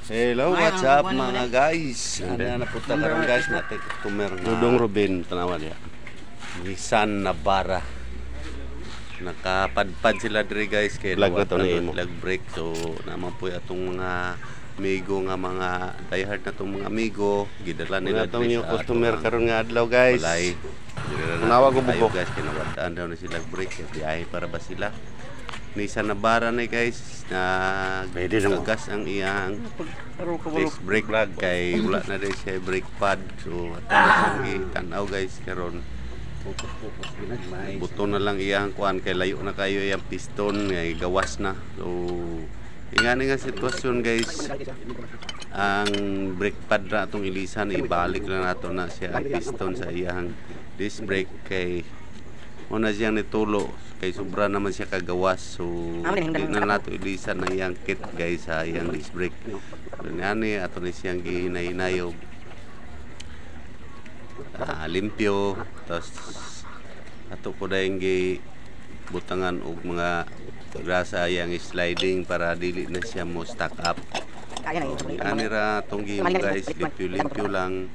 Hello, what's up mga guys? Ano na punta karon guys natin customer nga Dudong Ruben tanawan ya. Nissan Navara. Nakapadpad sila diri guys kay lag break so naman po atong mga amigo nga mga diehard na tong mga amigo gidala nila diri yung customer karon nga adlaw guys. Nawag ko buko guys kinawadaan daw na sila break kay biyahe para ba sila. Nissan Navara na guys na gagas ang iyang disc brake plug kay wala na rin siya brake pad so atong tanaw guys karon buto na lang iyang kuan kay layo na kayo iyang piston ngay gawas na so ingani nga sitwasyon guys ang brake pad na atong ilisan ibalik lang nato na siya ang piston sa iyang disc brake kay una siyang nitulo kay sobra naman siya kagawas so hindi na nato ilisan ng iyang kit guys sa iyang disc brake ani ato ni siyang gihinay-hinayog limpyo tapos ato ko dahil butangan og mga grasa iyang sliding para dili na siya mo stack up ani ra tong gihimo guys limpyo lang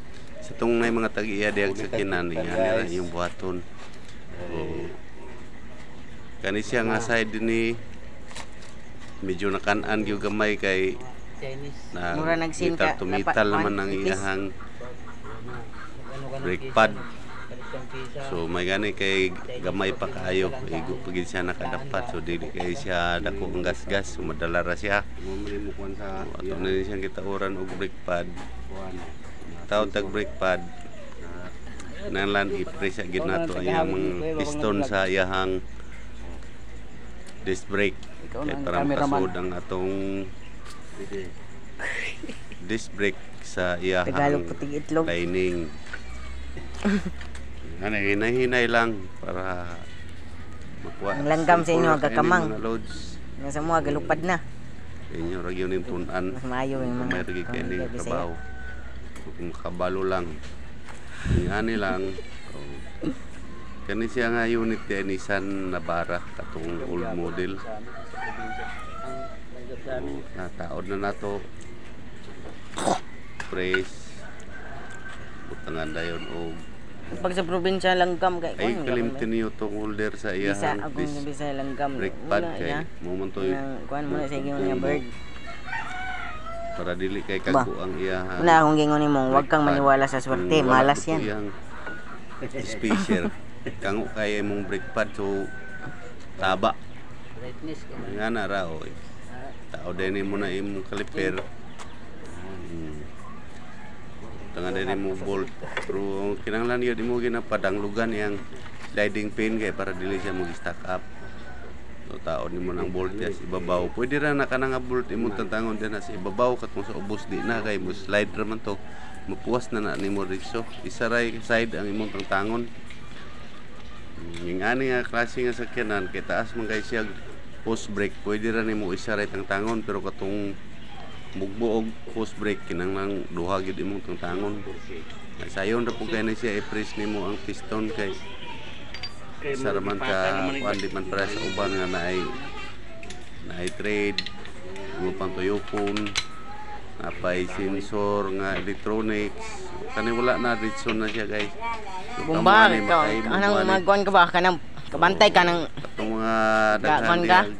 sa tong may mga tag-iya diyang sakinan ani ra yung buhaton so kani siya nga side ni medyo nakan-an gyud gamay kay na tumital naman ang iyang brake pad so may gani kay gamay pa kaayo igo pagid siya nakadapat so dili kay siya dako ang gas-gas so madala ra siya ato na siyang gitauran og brake pad tawag tag brake pad nalan i-press agad nato ang iyang piston sa iyang disc brake kay para makasud ang atong disc brake sa iyang lining ano hinay-hinay lang para makuha ang langgam sa inyo gakamang nga sa mga galupad na inyo ra gyud ning tun-an mas maayo yung mga may kay ni trabaho kung kabalo lang ani lang kani siya nga unit ni Nissan Navara katong old model nataod na nato press butangan dayon og pag sa probinsya langgam kay ay kalimtin niyo tong holder sa iyang bisa langgam brake pad kay momentoy kuan mo na sa inyo nga bird para dili kay kago ang iyang una akong gingon nimo wag kang maniwala sa swerte malas yan special kango kay imong brake pad so taba nga na ra oy tao din mo na imong caliper tangan din mo bolt pero kinahanglan yun mo ginapadanglugan yang sliding pin kay para dili siya mo stack up so taon nimo nang bolt ya sa ibabaw pwede ra na kanang bolt imong tantangon din sa ibabaw katong sa ubos di na kay mo slide ra man to mapuwas na nimo ritso isa ra side ang imong tantangon ning ani nga klase nga sakyanan kay taas man kay siya post brake pwede ra nimo isa ra tantangon pero katong mugbo og post brake kinahanglan duha gyud imong tantangon sayon ra pud kay na siya i-press nimo ang piston kay saraman ka kuan di man para sa uban nga naay trade mo pang tuyokon napay sensor nga electronics kani wala na ritson na siya guys bomba ka anang magkuan ka ba kanang kabantay ka nang mga daghan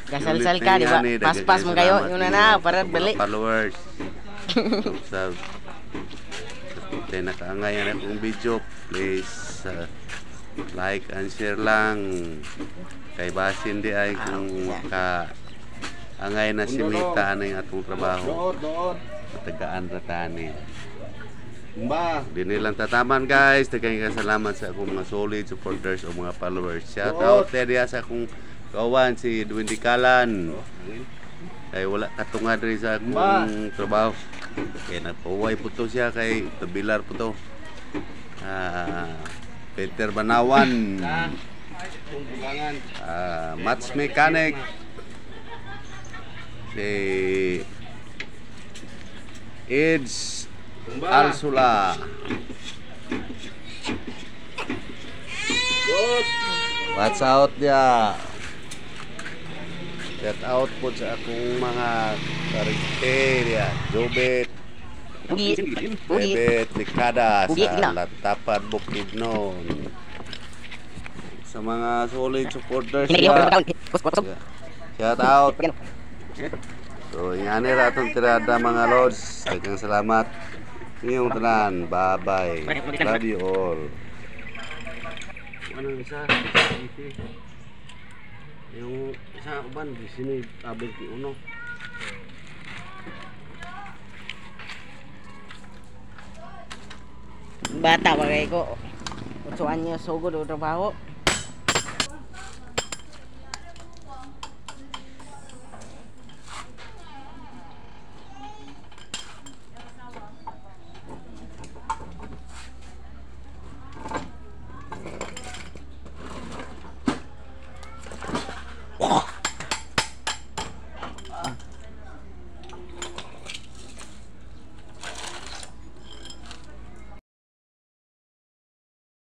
kasal-sal ka di ba pas-pas mo kayo yun na para balik followers sa nakaangay na akong video please like and share lang kay basin di ay kung angay na si Mita na yung atong trabaho matagaan ratani di nilang tataman guys tagay salamat sa akong mga solid supporters o mga followers shout out diya sa akong kawan si Duwindi Kalan kay wala katungad rin sa akong trabaho kay nagpaway po to siya kay tabilar po to Peter Banawan match mechanic si Eds Alsula watch out dia Shout out po sa akong mga karikterya, Jobet, Pugi. Pugi. Bebet, Likada Pugi, sa gila. Latapan, Bukidnon. Sa mga solid supporters Kini niya. ko Pos. Shout out. So, yan ra atong tirada mga lords. Daghang salamat. Inyong tanan. Bye-bye. Love you all. Ano isa? Yung isa uban di sini tabel ti uno. Bata pa kayo ko. 8 anyos sugod o trabaho.